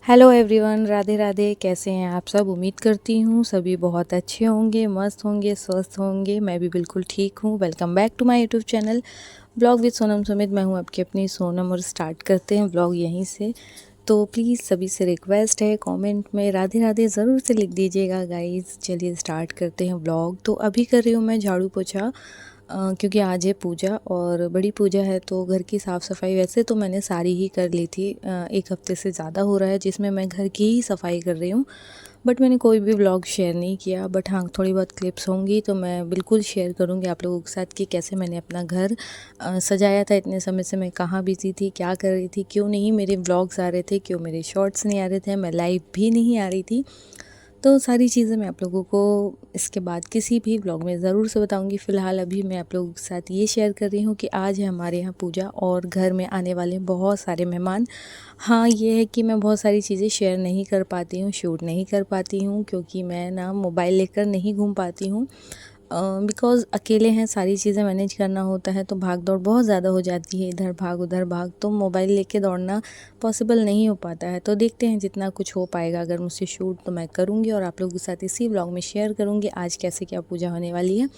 Hello everyone, Radhe Radhe. कैसे हैं आप सब? उम्मीद करती हूँ सभी बहुत अच्छे होंगे, मस्त होंगे, स्वस्थ होंगे। मैं भी बिल्कुल ठीक हूँ। Welcome back to my YouTube channel vlog with Sonam Sumit. मैं हूँ आपकी अपनी सोनम और स्टार्ट करते हैं व्लॉग यहीं से। तो प्लीज़ सभी से रिक्वेस्ट है, कमेंट में राधे राधे ज़रूर से लिख दीजिएगा गाइस। चलिए स्टार्ट करते हैं व्लॉग। तो अभी कर रही हूँ मैं झाड़ू पोछा, क्योंकि आज है पूजा और बड़ी पूजा है। तो घर की साफ़ सफाई वैसे तो मैंने सारी ही कर ली थी, एक हफ्ते से ज़्यादा हो रहा है जिसमें मैं घर की ही सफाई कर रही हूँ। बट मैंने कोई भी व्लॉग शेयर नहीं किया। बट हाँ, थोड़ी बहुत क्लिप्स होंगी तो मैं बिल्कुल शेयर करूँगी आप लोगों के साथ कि कैसे मैंने अपना घर सजाया था। इतने समय से मैं कहाँ बिज़ी थी, क्या कर रही थी, क्यों नहीं मेरे व्लॉग्स आ रहे थे, क्यों मेरे शॉर्ट्स नहीं आ रहे थे, मैं लाइव भी नहीं आ रही थी। तो सारी चीज़ें मैं आप लोगों को इसके बाद किसी भी व्लॉग में ज़रूर से बताऊंगी। फ़िलहाल अभी मैं आप लोगों के साथ ये शेयर कर रही हूँ कि आज है हमारे यहाँ पूजा और घर में आने वाले हैं बहुत सारे मेहमान। हाँ, ये है कि मैं बहुत सारी चीज़ें शेयर नहीं कर पाती हूँ, शूट नहीं कर पाती हूँ, क्योंकि मैं ना मोबाइल लेकर नहीं घूम पाती हूँ। बिकॉज़ अकेले हैं, सारी चीज़ें मैनेज करना होता है तो भाग दौड़ बहुत ज़्यादा हो जाती है, इधर भाग उधर भाग, तो मोबाइल लेके दौड़ना पॉसिबल नहीं हो पाता है। तो देखते हैं जितना कुछ हो पाएगा, अगर मुझसे शूट तो मैं करूँगी और आप लोगों के साथ इसी व्लॉग में शेयर करूँगी आज कैसे क्या पूजा होने वाली है।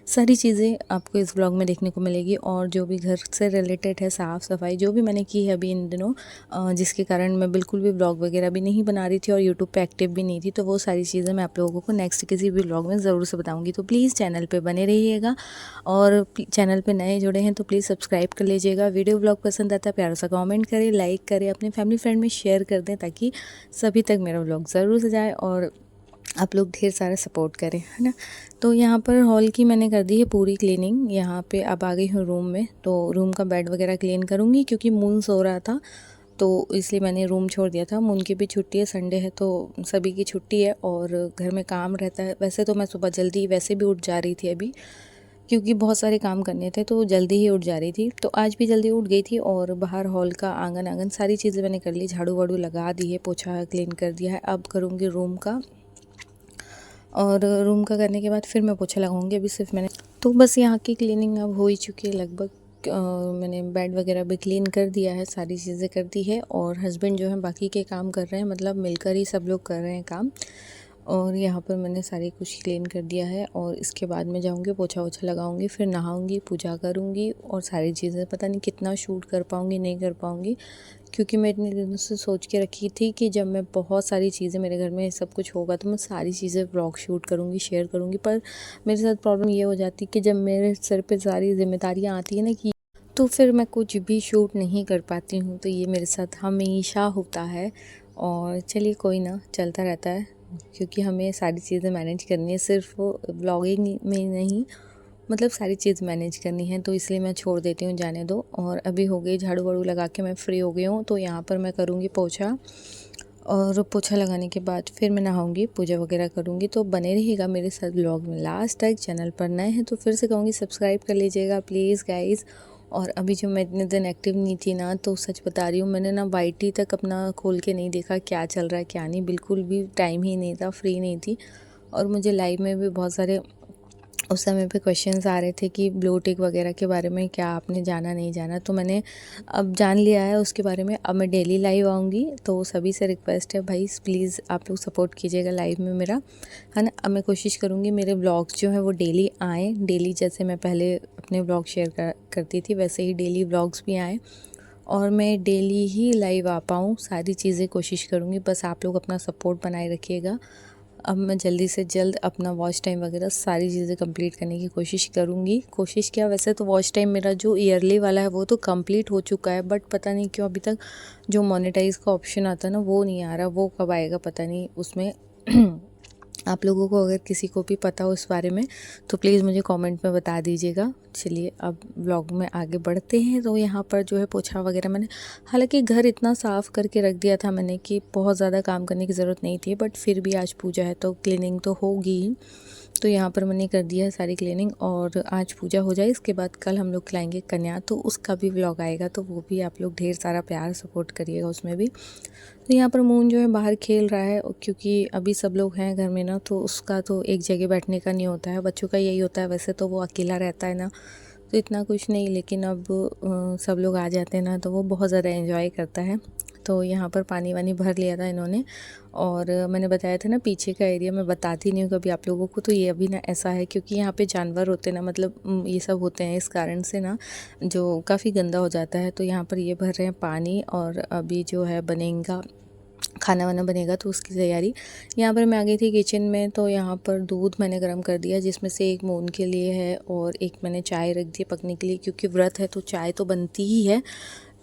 सारी चीज़ें आपको इस व्लॉग में देखने को मिलेगी और जो भी घर से रिलेटेड है, साफ़ सफाई जो भी मैंने की है अभी इन दिनों, जिसके कारण मैं बिल्कुल भी व्लॉग वगैरह भी नहीं बना रही थी और यूट्यूब पे एक्टिव भी नहीं थी, तो वो सारी चीज़ें मैं आप लोगों को नेक्स्ट किसी भी व्लॉग में ज़रूर से बताऊंगी। तो प्लीज़ चैनल पे बने रहिएगा और चैनल पे नए जुड़े हैं तो प्लीज़ सब्सक्राइब कर लीजिएगा। वीडियो व्लॉग पसंद आता है प्यारा सा कमेंट करें, लाइक करें, अपने फैमिली फ्रेंड में शेयर कर दें ताकि सभी तक मेरा व्लॉग ज़रूर से जाए और आप लोग ढेर सारा सपोर्ट करें, है ना। तो यहाँ पर हॉल की मैंने कर दी है पूरी क्लीनिंग। यहाँ पे अब आ गई हूँ रूम में, तो रूम का बेड वगैरह क्लीन करूँगी क्योंकि मून सो रहा था तो इसलिए मैंने रूम छोड़ दिया था। मून की भी छुट्टी है, संडे है तो सभी की छुट्टी है और घर में काम रहता है। वैसे तो मैं सुबह जल्दी वैसे भी उठ जा रही थी अभी, क्योंकि बहुत सारे काम करने थे तो जल्दी ही उठ जा रही थी। तो आज भी जल्दी उठ गई थी और बाहर हॉल का आंगन आंगन सारी चीज़ें मैंने कर ली, झाड़ू वाड़ू लगा दी है, पोछा क्लीन कर दिया है। अब करूँगी रूम का, और रूम का करने के बाद फिर मैं पोछा लगाऊंगी। अभी सिर्फ मैंने तो बस यहाँ की क्लीनिंग अब हो ही चुकी है लगभग। मैंने बेड वगैरह भी क्लीन कर दिया है, सारी चीज़ें कर दी है और हस्बैंड जो है बाकी के काम कर रहे हैं, मतलब मिलकर ही सब लोग कर रहे हैं काम। और यहाँ पर मैंने सारी कुछ क्लीन कर दिया है और इसके बाद मैं जाऊँगी पोछा वोछा लगाऊंगी, फिर नहाऊंगी, पूजा करूँगी और सारी चीज़ें पता नहीं कितना शूट कर पाऊँगी नहीं कर पाऊँगी, क्योंकि मैं इतने दिनों से सोच के रखी थी कि जब मैं बहुत सारी चीज़ें मेरे घर में सब कुछ होगा तो मैं सारी चीज़ें व्लॉग शूट करूँगी, शेयर करूँगी। पर मेरे साथ प्रॉब्लम ये हो जाती कि जब मेरे सर पे सारी जिम्मेदारियाँ आती है ना कि तो फिर मैं कुछ भी शूट नहीं कर पाती हूँ। तो ये मेरे साथ हमेशा होता है और चलिए कोई ना, चलता रहता है, क्योंकि हमें सारी चीज़ें मैनेज करनी है, सिर्फ व्लॉगिंग में नहीं, मतलब सारी चीज़ मैनेज करनी है। तो इसलिए मैं छोड़ देती हूँ, जाने दो। और अभी हो गई झाड़ू वाड़ू लगा के मैं फ्री हो गई हूँ, तो यहाँ पर मैं करूँगी पोछा और पोछा लगाने के बाद फिर मैं नहाऊंगी, पूजा वगैरह करूँगी। तो बने रहिएगा मेरे साथ ब्लॉग में लास्ट तक। चैनल पर नए हैं तो फिर से कहूँगी सब्सक्राइब कर लीजिएगा प्लीज़ गाइज़। और अभी जो मैं इतने दिन एक्टिव नहीं थी ना, तो सच बता रही हूँ, मैंने ना वाईटी तक अपना खोल के नहीं देखा क्या चल रहा है क्या नहीं, बिल्कुल भी टाइम ही नहीं था, फ्री नहीं थी। और मुझे लाइव में भी बहुत सारे उस समय पे क्वेश्चंस आ रहे थे कि ब्लू टिक वगैरह के बारे में, क्या आपने जाना नहीं जाना, तो मैंने अब जान लिया है उसके बारे में। अब मैं डेली लाइव आऊँगी, तो सभी से रिक्वेस्ट है भाई प्लीज़ आप लोग सपोर्ट कीजिएगा लाइव में मेरा, है ना। अब मैं कोशिश करूँगी मेरे ब्लॉग्स जो हैं वो डेली आएँ, डेली जैसे मैं पहले अपने ब्लॉग शेयर करती थी वैसे ही डेली ब्लॉग्स भी आएँ और मैं डेली ही लाइव आ पाऊँ। सारी चीज़ें कोशिश करूँगी, बस आप लोग अपना सपोर्ट बनाए रखिएगा। अब मैं जल्दी से जल्द अपना वॉच टाइम वगैरह सारी चीज़ें कंप्लीट करने की कोशिश करूँगी। कोशिश क्या, वैसे तो वॉच टाइम मेरा जो ईयरली वाला है वो तो कंप्लीट हो चुका है, बट पता नहीं क्यों अभी तक जो मोनेटाइज का ऑप्शन आता है ना वो नहीं आ रहा, वो कब आएगा पता नहीं उसमें। आप लोगों को अगर किसी को भी पता हो इस बारे में तो प्लीज़ मुझे कमेंट में बता दीजिएगा। चलिए अब व्लॉग में आगे बढ़ते हैं। तो यहाँ पर जो है पोछा वगैरह मैंने, हालांकि घर इतना साफ़ करके रख दिया था मैंने कि बहुत ज़्यादा काम करने की ज़रूरत नहीं थी, बट फिर भी आज पूजा है तो क्लीनिंग तो होगी ही। तो यहाँ पर मैंने कर दिया है सारी क्लीनिंग और आज पूजा हो जाए इसके बाद कल हम लोग खिलाएंगे कन्या, तो उसका भी व्लॉग आएगा, तो वो भी आप लोग ढेर सारा प्यार सपोर्ट करिएगा उसमें भी। तो यहाँ पर मून जो है बाहर खेल रहा है, क्योंकि अभी सब लोग हैं घर में ना, तो उसका तो एक जगह बैठने का नहीं होता है, बच्चों का यही होता है। वैसे तो वो अकेला रहता है ना तो इतना कुछ नहीं, लेकिन अब सब लोग आ जाते हैं ना तो वो बहुत ज़्यादा एंजॉय करता है। तो यहाँ पर पानी वानी भर लिया था इन्होंने। और मैंने बताया था ना पीछे का एरिया मैं बताती नहीं हूँ कभी आप लोगों को, तो ये अभी ना ऐसा है क्योंकि यहाँ पे जानवर होते हैं ना, मतलब ये सब होते हैं, इस कारण से ना जो काफ़ी गंदा हो जाता है। तो यहाँ पर ये भर रहे हैं पानी और अभी जो है बनेगा खाना वाना बनेगा तो उसकी तैयारी। यहाँ पर मैं आ गई थी किचन में, तो यहाँ पर दूध मैंने गर्म कर दिया जिसमें से एक मून के लिए है और एक मैंने चाय रख दी पकने के लिए, क्योंकि व्रत है तो चाय तो बनती ही है।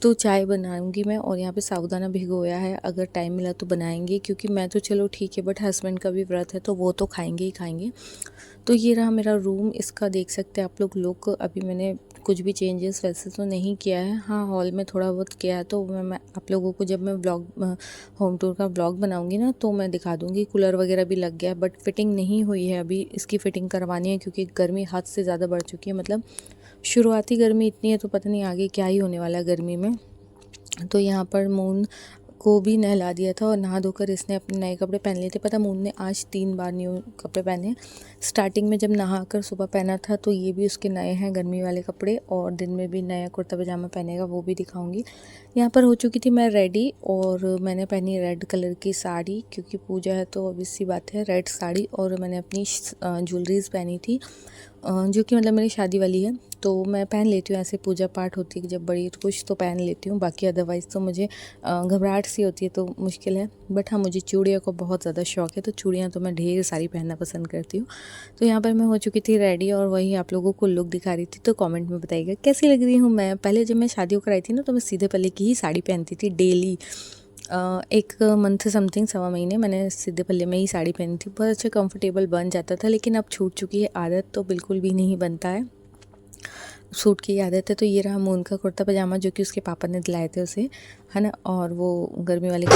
तो चाय बनाऊंगी मैं। और यहाँ पे साबूदाना भिगोया है, अगर टाइम मिला तो बनाएंगे, क्योंकि मैं तो चलो ठीक है बट हस्बैंड का भी व्रत है तो वो तो खाएंगे ही खाएंगे। तो ये रहा मेरा रूम, इसका देख सकते हैं आप लोग लुक। अभी मैंने कुछ भी चेंजेस वैसे तो नहीं किया है, हाँ हॉल में थोड़ा बहुत किया है। तो मैं आप लोगों को जब मैं ब्लॉग होम टूर का ब्लॉग बनाऊंगी ना तो मैं दिखा दूंगी। कूलर वगैरह भी लग गया है बट फिटिंग नहीं हुई है, अभी इसकी फ़िटिंग करवानी है क्योंकि गर्मी हद से ज़्यादा बढ़ चुकी है। मतलब शुरुआती गर्मी इतनी है तो पता नहीं आगे क्या ही होने वाला है गर्मी में। तो यहाँ पर मून को भी नहला दिया था और नहा धोकर इसने अपने नए कपड़े पहन लिए थे। पता मून ने आज 3 बार न्यू कपड़े पहने। स्टार्टिंग में जब नहाकर सुबह पहना था तो ये भी उसके नए हैं गर्मी वाले कपड़े, और दिन में भी नया कुर्ता पजामा पहनेगा, वो भी दिखाऊंगी। यहाँ पर हो चुकी थी मैं रेडी और मैंने पहनी रेड कलर की साड़ी, क्योंकि पूजा है तो ऑब्वियस सी बात है रेड साड़ी। और मैंने अपनी ज्वेलरीज पहनी थी जो कि मतलब मेरी शादी वाली है। तो मैं पहन लेती हूँ, ऐसे पूजा पाठ होती है जब बड़ी कुछ तो पहन लेती हूँ, बाकी अदरवाइज़ तो मुझे घबराहट सी होती है तो मुश्किल है। बट हाँ मुझे चूड़ियों को बहुत ज़्यादा शौक है, तो चूड़ियाँ तो मैं ढेर सारी पहनना पसंद करती हूँ। तो यहाँ पर मैं हो चुकी थी रेडी और वही आप लोगों को लुक दिखा रही थी। तो कमेंट में बताइएगा कैसी लग रही हूँ मैं। पहले जब मैं शादियों कराई थी ना तो मैं सीधे पल्ले की ही साड़ी पहनती थी डेली। एक मंथ समथिंग, 1.25 महीने मैंने सीधे पल्ले में ही साड़ी पहनी थी, बहुत अच्छा कंफर्टेबल बन जाता था। लेकिन अब छूट चुकी है आदत, तो बिल्कुल भी नहीं बनता है, सूट की आदत है। तो ये रहा मून का कुर्ता पजामा जो कि उसके पापा ने दिलाए थे उसे, है ना। और वो गर्मी वाले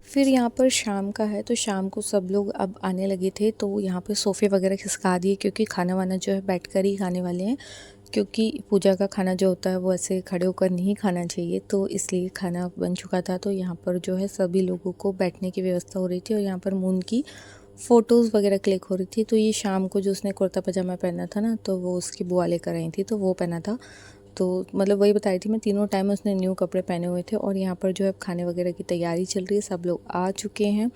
फिर यहाँ पर शाम का है, तो शाम को सब लोग अब आने लगे थे। तो यहाँ पे सोफ़े वगैरह खिसका दिए क्योंकि खाना वाना जो है बैठकर ही खाने वाले हैं, क्योंकि पूजा का खाना जो होता है वो ऐसे खड़े होकर नहीं खाना चाहिए। तो इसलिए खाना बन चुका था, तो यहाँ पर जो है सभी लोगों को बैठने की व्यवस्था हो रही थी। और यहाँ पर मून की फ़ोटोज़ वगैरह क्लिक हो रही थी। तो ये शाम को जो उसने कुर्ता पजामा पहना था ना, तो वो उसकी बुआ लेकर आई थी तो वो पहना था। तो मतलब वही बता रही थी मैं, तीनों टाइम उसने न्यू कपड़े पहने हुए थे। और यहाँ पर जो है खाने वगैरह की तैयारी चल रही है, सब लोग आ चुके हैं।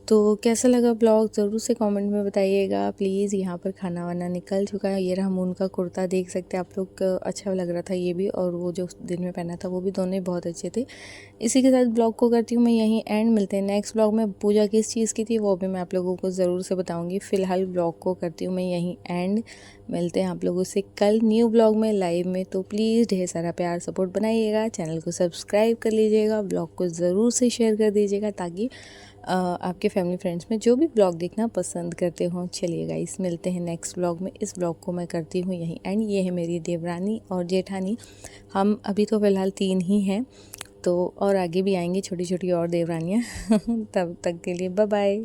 तो कैसा लगा ब्लॉग ज़रूर से कमेंट में बताइएगा प्लीज़। यहाँ पर खाना वाना निकल चुका है। ये रहा मून का कुर्ता, देख सकते हैं आप लोग, अच्छा लग रहा था ये भी, और वो जो दिन में पहना था वो भी, दोनों ही बहुत अच्छे थे। इसी के साथ ब्लॉग को करती हूँ मैं यहीं एंड। मिलते हैं नेक्स्ट ब्लॉग में। पूजा किस चीज़ की थी वो भी मैं आप लोगों को ज़रूर से बताऊँगी। फ़िलहाल ब्लॉग को करती हूँ मैं यहीं एंड। मिलते हैं आप लोगों से कल न्यू ब्लॉग में लाइव में। तो प्लीज़ ढेर सारा प्यार सपोर्ट बनाइएगा, चैनल को सब्सक्राइब कर लीजिएगा, ब्लॉग को ज़रूर से शेयर कर दीजिएगा ताकि आपके फैमिली फ्रेंड्स में जो भी ब्लॉग देखना पसंद करते हों। चलिए गाइस, मिलते हैं नेक्स्ट ब्लॉग में। इस ब्लॉग को मैं करती हूँ यहीं एंड। ये है मेरी देवरानी और जेठानी, हम अभी तो फ़िलहाल 3 ही हैं, तो और आगे भी आएंगी छोटी छोटी और देवरानियाँ तब तक के लिए बाय बाय।